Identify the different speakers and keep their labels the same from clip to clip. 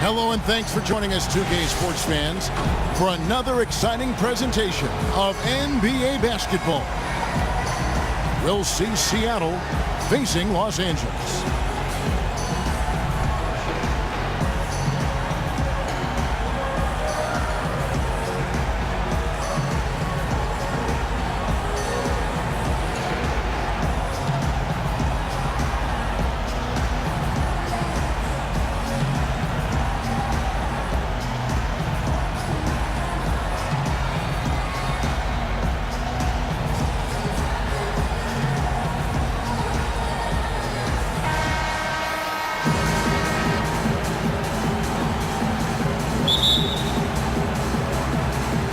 Speaker 1: Hello and thanks for joining us 2K Sports fans for another exciting presentation of NBA basketball. We'll see Seattle facing Los Angeles.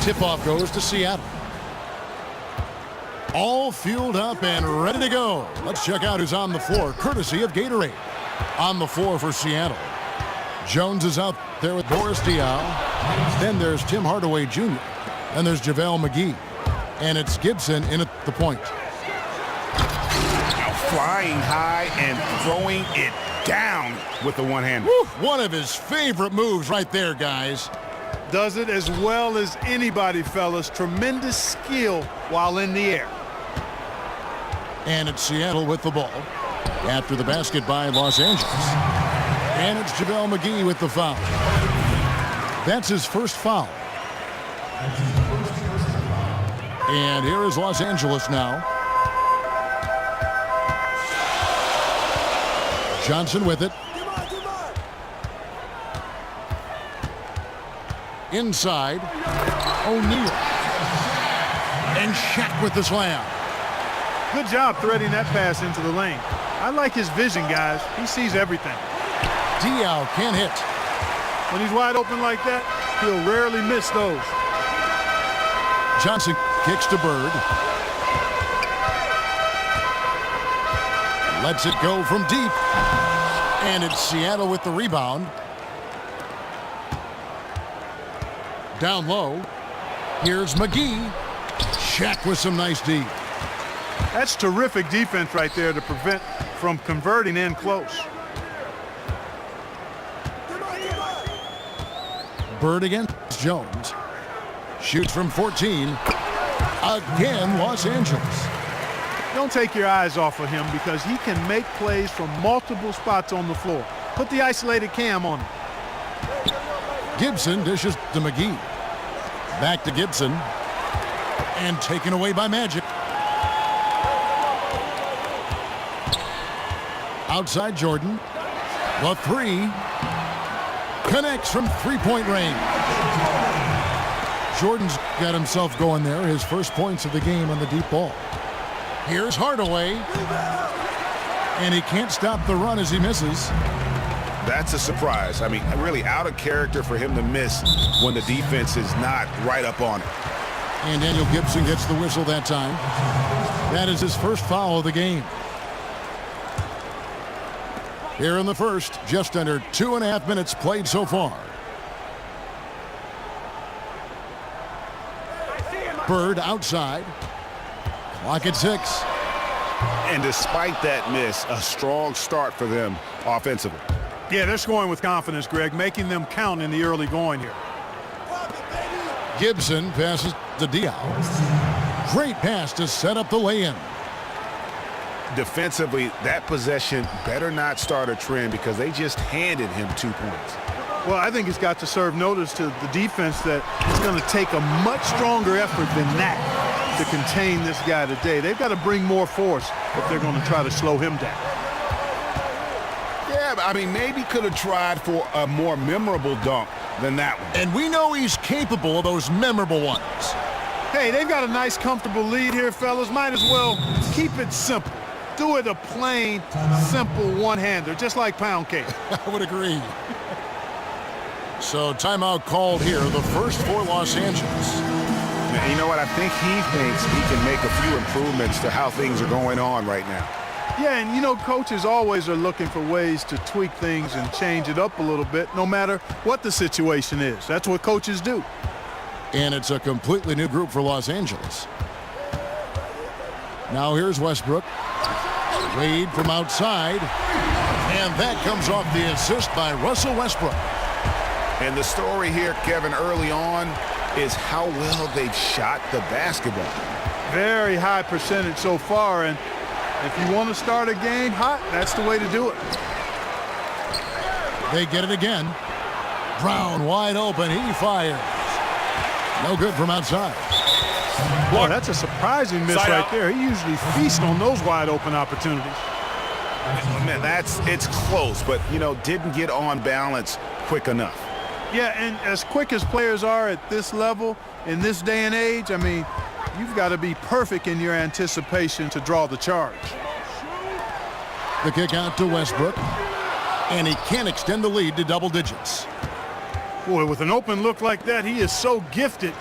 Speaker 1: Tip-off goes to Seattle. All fueled up and ready to go. Let's check out who's on the floor, courtesy of Gatorade. On the floor for Seattle, Jones is out there with Boris Diaw. Then there's Tim Hardaway Jr. And there's JaVale McGee. And it's Gibson in at the point.
Speaker 2: Now flying high and throwing it down with the one-hander.
Speaker 1: One of his favorite moves right there, guys.
Speaker 3: Does it as well as anybody, fellas. Tremendous skill while in the air.
Speaker 1: And it's Seattle with the ball after the basket by Los Angeles. And it's JaVale McGee with the foul. That's his first foul. And here is Los Angeles now. Johnson with it. Inside, O'Neal. And Shaq with the slam.
Speaker 3: Good job threading that pass into the lane. I like his vision, guys. He sees everything.
Speaker 1: Diaw can't hit.
Speaker 3: When he's wide open like that, he'll rarely miss those.
Speaker 1: Johnson kicks to Bird. Lets it go from deep. And it's Seattle with the rebound. Down low. Here's McGee. Shaq with some nice D.
Speaker 3: That's terrific defense right there to prevent from converting in close.
Speaker 1: Bird against Jones. Shoots from 14. Again, Los Angeles.
Speaker 3: Don't take your eyes off of him because he can make plays from multiple spots on the floor. Put the isolated cam on him.
Speaker 1: Gibson dishes to McGee. Back to Gibson. And taken away by Magic. Outside Jordan. The three. Connects from three-point range. Jordan's got himself going there. His first points of the game on the deep ball. Here's Hardaway. And he can't stop the run as he misses.
Speaker 2: That's a surprise. I mean, really out of character for him to miss when the defense is not right up on it.
Speaker 1: And Daniel Gibson gets the whistle that time. That is his first foul of the game. Here in the first, just under 2.5 minutes played so far. Bird outside. Clock at 6.
Speaker 2: And despite that miss, a strong start for them offensively.
Speaker 3: Yeah, they're scoring with confidence, Greg, making them count in the early going here.
Speaker 1: Gibson passes to Diaw. Great pass to set up the lay-in.
Speaker 2: Defensively, that possession better not start a trend because they just handed him 2 points.
Speaker 3: Well, I think it's got to serve notice to the defense that it's going to take a much stronger effort than that to contain this guy today. They've got to bring more force if they're going to try to slow him down.
Speaker 2: Yeah, but I mean, maybe could have tried for a more memorable dunk than that one.
Speaker 1: And we know he's capable of those memorable ones.
Speaker 3: Hey, they've got a nice, comfortable lead here, fellas. Might as well keep it simple. Do it a plain, simple one-hander, just like pound cake.
Speaker 1: I would agree. So timeout called here, the first for Los Angeles.
Speaker 2: You know what? I think he thinks he can make a few improvements to how things are going on right now.
Speaker 3: Yeah, and you know, coaches always are looking for ways to tweak things and change it up a little bit, no matter what the situation is. That's what coaches do.
Speaker 1: And it's a completely new group for Los Angeles. Now here's Westbrook. Wade from outside. And that comes off the assist by Russell Westbrook.
Speaker 2: And the story here, Kevin, early on is how well they've shot the basketball.
Speaker 3: Very high percentage so far, and if you want to start a game hot, that's the way to do it.
Speaker 1: They get it again. Brown wide open. He fires. No good from outside.
Speaker 3: Boy, that's a surprising miss
Speaker 2: Side
Speaker 3: right
Speaker 2: out.
Speaker 3: there. He usually feasts on those wide open opportunities.
Speaker 2: Man, it's close, but, didn't get on balance quick enough.
Speaker 3: Yeah, and as quick as players are at this level, in this day and age, I mean, you've got to be perfect in your anticipation to draw the charge.
Speaker 1: The kick out to Westbrook. And he can't extend the lead to double digits.
Speaker 3: Boy, with an open look like that, he is so gifted.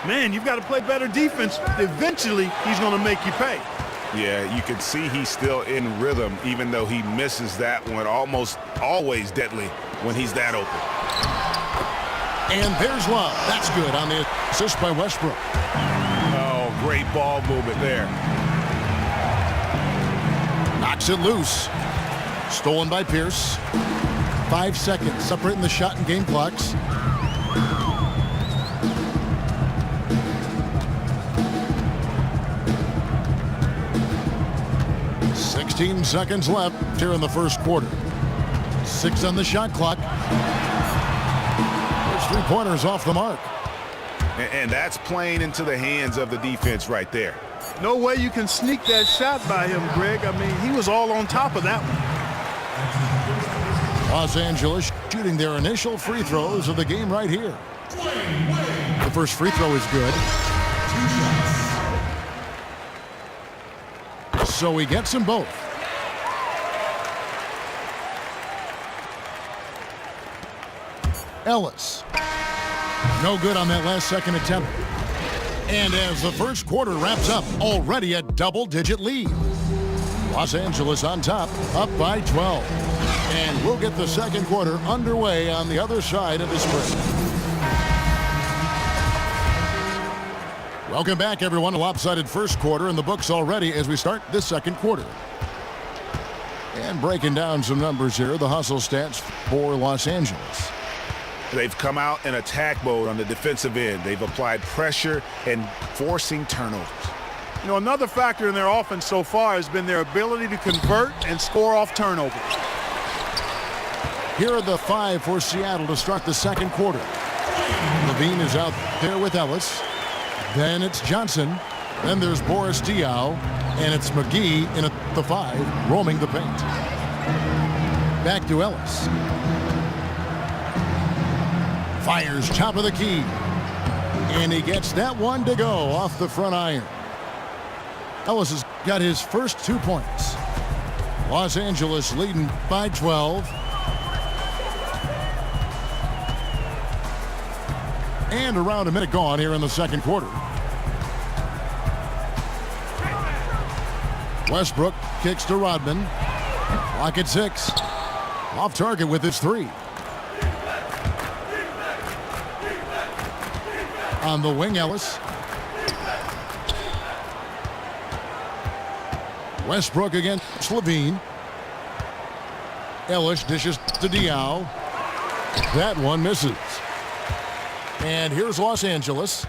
Speaker 3: Man, you've got to play better defense. Eventually, he's going to make you pay.
Speaker 2: Yeah, you can see he's still in rhythm, even though he misses that one almost always deadly when he's that open.
Speaker 1: And there's Love. That's good on the assist by Westbrook.
Speaker 2: Oh, great ball movement there.
Speaker 1: Knocks it loose. Stolen by Pierce. 5 seconds separating the shot and game clocks. "16 seconds left here in the first quarter. 6 on the shot clock. There's 3-pointers off the mark.
Speaker 2: And that's playing into the hands of the defense right there.
Speaker 3: No way you can sneak that shot by him, Greg. I mean, he was all on top of that one.
Speaker 1: Los Angeles shooting their initial free throws of the game right here. The first free throw is good. So he gets them both. Ellis. No good on that last second attempt. And as the first quarter wraps up, already a double-digit lead. Los Angeles on top, up by 12. And we'll get the second quarter underway on the other side of this break. Welcome back, everyone. A lopsided first quarter in the books already as we start this second quarter. And breaking down some numbers here, the hustle stats for Los Angeles.
Speaker 2: They've come out in attack mode on the defensive end. They've applied pressure and forcing turnovers.
Speaker 3: You know, another factor in their offense so far has been their ability to convert and score off turnovers.
Speaker 1: Here are the 5 for Seattle to start the second quarter. Levine is out there with Ellis. Then it's Johnson. Then there's Boris Diaw. And it's McGee in at the 5, roaming the paint. Back to Ellis. Fires top of the key. And he gets that one to go off the front iron. Ellis has got his first 2 points. Los Angeles leading by 12. And around a minute gone here in the second quarter. Westbrook kicks to Rodman. Clock at 6. Off target with his 3. On the wing, Ellis. Westbrook against Levine. Ellis dishes to Diaw. That one misses. And here's Los Angeles.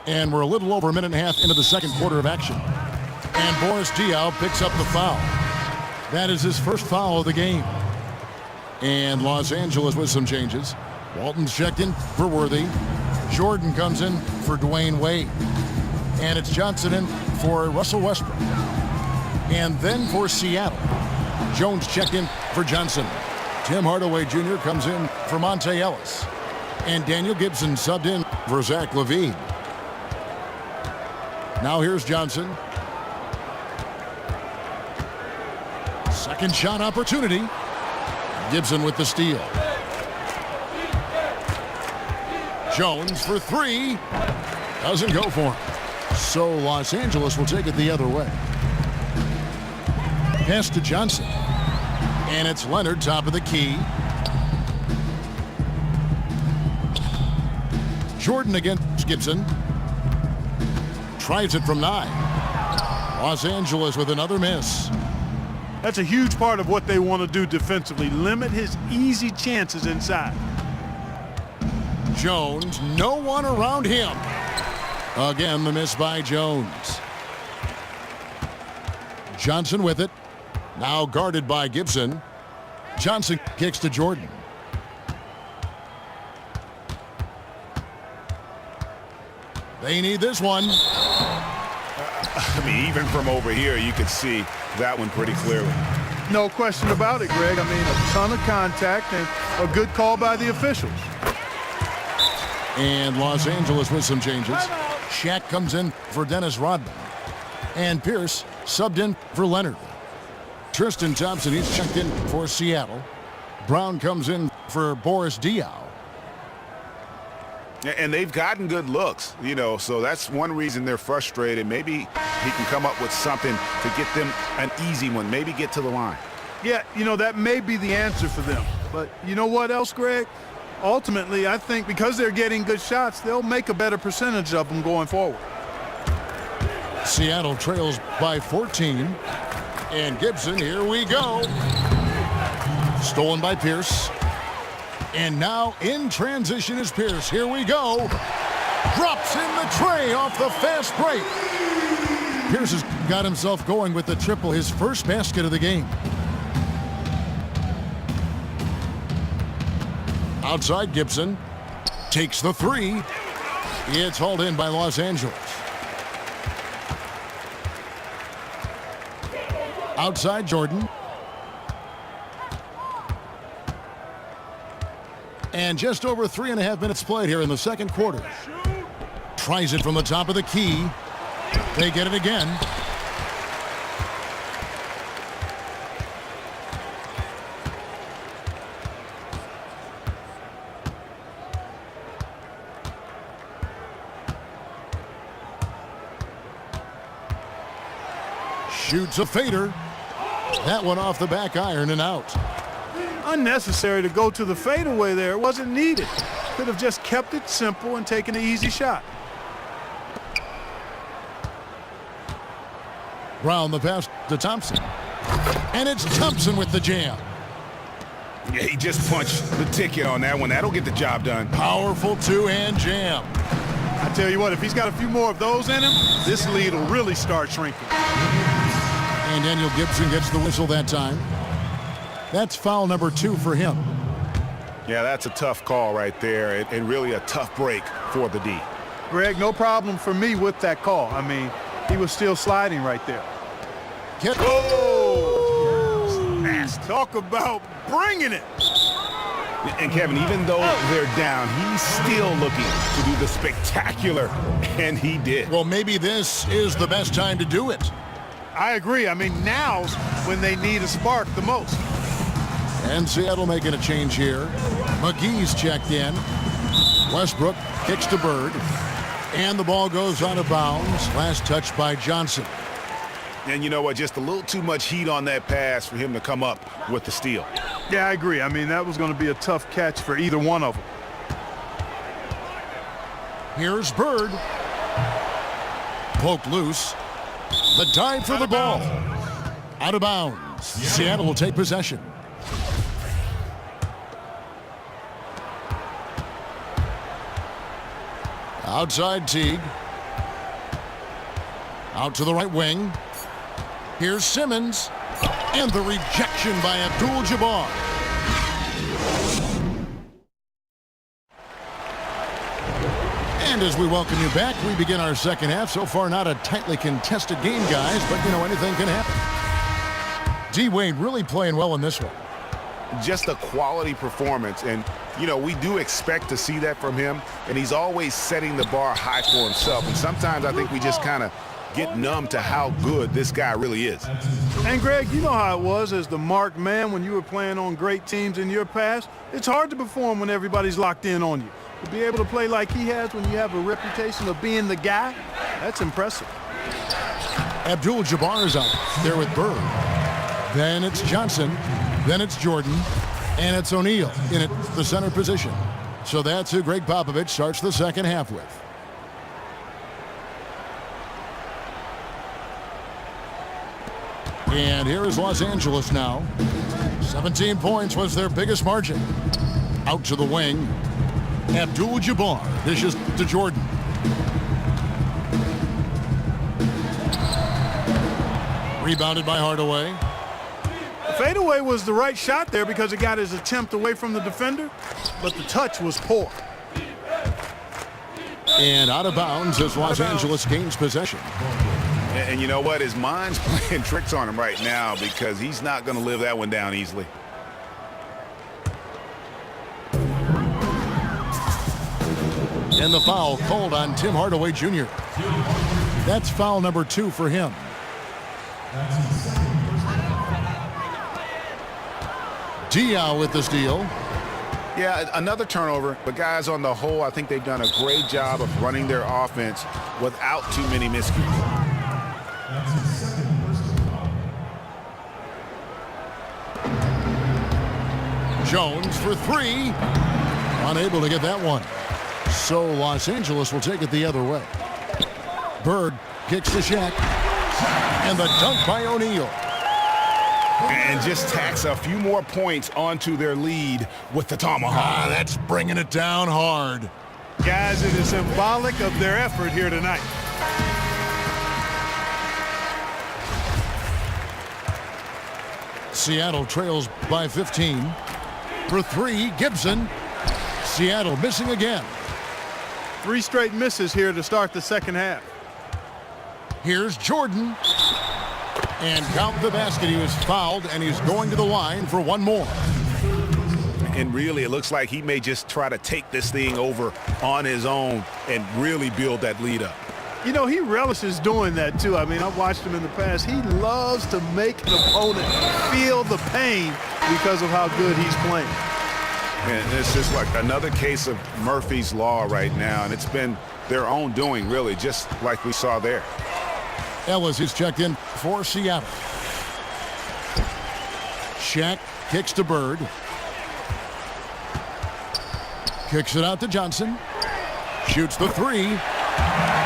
Speaker 1: And we're a little over a minute and a half into the second quarter of action. And Boris Diaw picks up the foul. That is his first foul of the game. And Los Angeles with some changes. Walton's checked in for Worthy. Jordan comes in for Dwayne Wade. And it's Johnson in for Russell Westbrook. And then for Seattle, Jones checked in for Johnson. Tim Hardaway Jr. comes in for Monte Ellis. And Daniel Gibson subbed in for Zach LaVine. Now here's Johnson. Second shot opportunity. Gibson with the steal. Jones for 3. Doesn't go for him. So Los Angeles will take it the other way. Pass to Johnson. And it's Leonard, top of the key. Jordan against Gibson. Tries it from 9. Los Angeles with another miss.
Speaker 3: That's a huge part of what they want to do defensively. Limit his easy chances inside.
Speaker 1: Jones, no one around him. Again, the miss by Jones. Johnson with it. Now guarded by Gibson. Johnson kicks to Jordan. They need this one.
Speaker 2: I mean, even from over here, you could see that one pretty clearly.
Speaker 3: No question about it, Greg. I mean, a ton of contact and a good call by the officials.
Speaker 1: And Los Angeles with some changes. Shaq comes in for Dennis Rodman. And Pierce subbed in for Leonard. Tristan Thompson, he's checked in for Seattle. Brown comes in for Boris Diaw.
Speaker 2: And they've gotten good looks, you know, so that's one reason they're frustrated. Maybe he can come up with something to get them an easy one, maybe get to the line.
Speaker 3: Yeah, you know, that may be the answer for them. But you know what else, Greg? Ultimately, I think because they're getting good shots, they'll make a better percentage of them going forward.
Speaker 1: Seattle trails by 14. And Gibson, here we go. Stolen by Pierce. And now in transition is Pierce. Here we go. Drops in the tray off the fast break. Pierce has got himself going with the triple, his first basket of the game. Outside, Gibson takes the three. It's hauled in by Los Angeles. Outside, Jordan. And just over 3.5 minutes played here in the second quarter. Tries it from the top of the key. They get it again. Shoots a fader. That one off the back iron and out.
Speaker 3: Unnecessary to go to the fadeaway there. It wasn't needed. Could have just kept it simple and taken an easy shot.
Speaker 1: Brown the pass to Thompson. And it's Thompson with the jam.
Speaker 2: Yeah, he just punched the ticket on that one. That'll get the job done.
Speaker 1: Powerful two-hand jam.
Speaker 3: I tell you what, if he's got a few more of those in him, this lead will really start shrinking.
Speaker 1: And Daniel Gibson gets the whistle that time. That's foul number 2 for him.
Speaker 2: Yeah, that's a tough call right there, and really a tough break for the D.
Speaker 3: Greg, no problem for me with that call. I mean, he was still sliding right there.
Speaker 2: Oh! Nasty.
Speaker 3: Talk about bringing it.
Speaker 2: And Kevin, even though they're down, he's still looking to do the spectacular, and he did.
Speaker 1: Well, maybe this is the best time to do it.
Speaker 3: I agree. I mean, now's when they need a spark the most.
Speaker 1: And Seattle making a change here. McGee's checked in. Westbrook kicks to Bird. And the ball goes out of bounds. Last touch by Johnson.
Speaker 2: And you know what? Just a little too much heat on that pass for him to come up with the steal.
Speaker 3: Yeah, I agree. I mean, that was going to be a tough catch for either one of them.
Speaker 1: Here's Bird. Poked loose. The dive for the ball. Out of bounds. Seattle will take possession. Outside Teague. Out to the right wing. Here's Simmons. And the rejection by Abdul-Jabbar. And as we welcome you back, we begin our second half. So far, not a tightly contested game, guys, but, you know, anything can happen. D-Wade really playing well in this one.
Speaker 2: Just a quality performance, and you know, we do expect to see that from him, and he's always setting the bar high for himself, and sometimes I think we just kind of get numb to how good this guy really is.
Speaker 3: And Greg, you know how it was as the marked man when you were playing on great teams in your past. It's hard to perform when everybody's locked in on you. To be able to play like he has when you have a reputation of being the guy, that's impressive.
Speaker 1: Abdul-Jabbar is out there with Bird. Then it's Johnson. Then it's Jordan. And it's O'Neal in the center position. So that's who Greg Popovich starts the second half with. And here is Los Angeles now. 17 points was their biggest margin. Out to the wing. Abdul-Jabbar dishes to Jordan. Rebounded by Hardaway.
Speaker 3: Fadeaway was the right shot there because it got his attempt away from the defender, but the touch was poor.
Speaker 1: And out of bounds as Los Angeles gains possession.
Speaker 2: And you know what? His mind's playing tricks on him right now because he's not going to live that one down easily.
Speaker 1: And the foul called on Tim Hardaway Jr. That's foul number 2 for him. Diaw with the steal.
Speaker 2: Yeah, another turnover, but guys, on the whole, I think they've done a great job of running their offense without too many miscues.
Speaker 1: Jones for 3. Unable to get that one. So Los Angeles will take it the other way. Bird kicks to Shaq. And the dunk by O'Neal.
Speaker 2: And just tacks a few more points onto their lead with the tomahawk.
Speaker 1: That's bringing it down hard.
Speaker 3: Guys, it is symbolic of their effort here tonight.
Speaker 1: Seattle trails by 15. For 3, Gibson. Seattle missing again.
Speaker 3: 3 straight misses here to start the second half.
Speaker 1: Here's Jordan. And count the basket. He was fouled, and he's going to the line for one more.
Speaker 2: And really, it looks like he may just try to take this thing over on his own and really build that lead up.
Speaker 3: You know, he relishes doing that, too. I mean, I've watched him in the past. He loves to make an opponent feel the pain because of how good he's playing.
Speaker 2: And it's just like another case of Murphy's Law right now, and it's been their own doing, really, just like we saw there.
Speaker 1: Ellis is checked in for Seattle. Shaq kicks to Bird. Kicks it out to Johnson. Shoots the 3.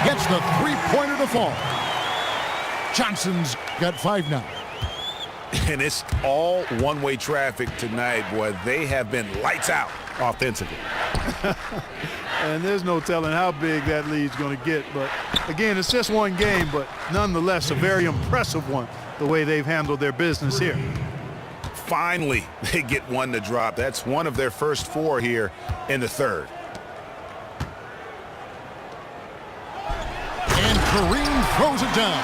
Speaker 1: Gets the three-pointer to fall. Johnson's got 5 now.
Speaker 2: And it's all one-way traffic tonight, boy. They have been lights out offensively.
Speaker 3: And there's no telling how big that lead's going to get. But, again, it's just one game, but nonetheless a very impressive one, the way they've handled their business here.
Speaker 2: Finally, they get one to drop. That's one of their first 4 here in the third.
Speaker 1: And Kareem throws it down.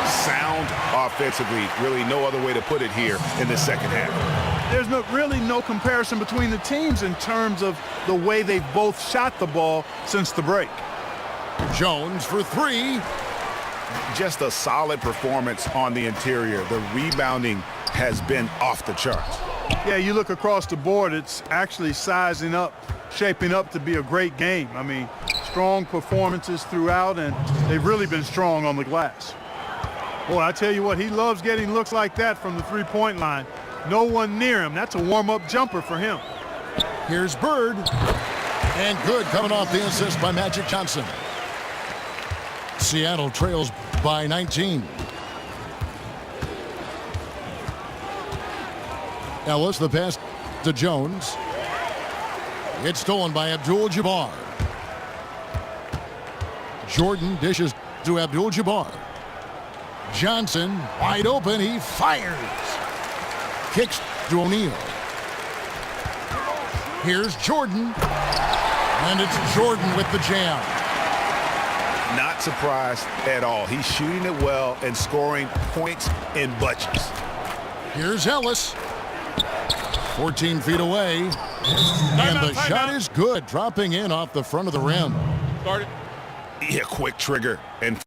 Speaker 2: Sound offensively. Really no other way to put it here in the second half.
Speaker 3: There's really no comparison between the teams in terms of the way they've both shot the ball since the break.
Speaker 1: Jones for 3.
Speaker 2: Just a solid performance on the interior. The rebounding has been off the charts.
Speaker 3: Yeah, you look across the board, it's actually sizing up, shaping up to be a great game. I mean, strong performances throughout, and they've really been strong on the glass. Boy, I tell you what, he loves getting looks like that from the three-point line. No one near him. That's a warm-up jumper for him.
Speaker 1: Here's Bird. And good, coming off the assist by Magic Johnson. Seattle trails by 19. Ellis, the pass to Jones. It's stolen by Abdul-Jabbar. Jordan dishes to Abdul-Jabbar. Johnson, wide open, he fires. Kicks to O'Neal. Here's Jordan. And it's Jordan with the jam.
Speaker 2: Not surprised at all. He's shooting it well and scoring points in bunches.
Speaker 1: Here's Ellis. 14 feet away. And the shot is good, dropping in off the front of the rim.
Speaker 2: Yeah, quick trigger and